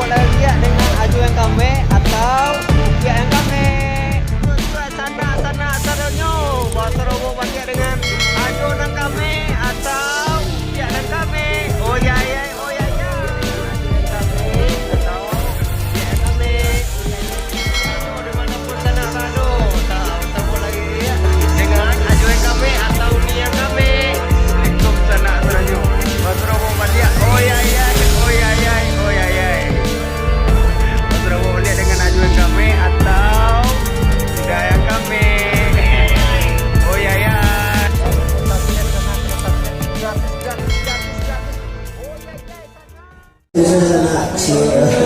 lagi ya dengan ajuan kami atau rupiah yang kami. Sana bahasa robo balik dengan ajuan kami atau rupiah yang kami. Oh ya ya, oh ya ya. Kami atau rupiah yang kami. Dimanapun sana kado, tahu lagi ya dengan ajuan kami atau rupiah kami. Lingkup sana teraju. Bahasa robo balik. Oh ya ya, oh ya ya, oh ya ya. Berapa dengan ajuan kami atau budaya kami. Oh ya ya. Gracias.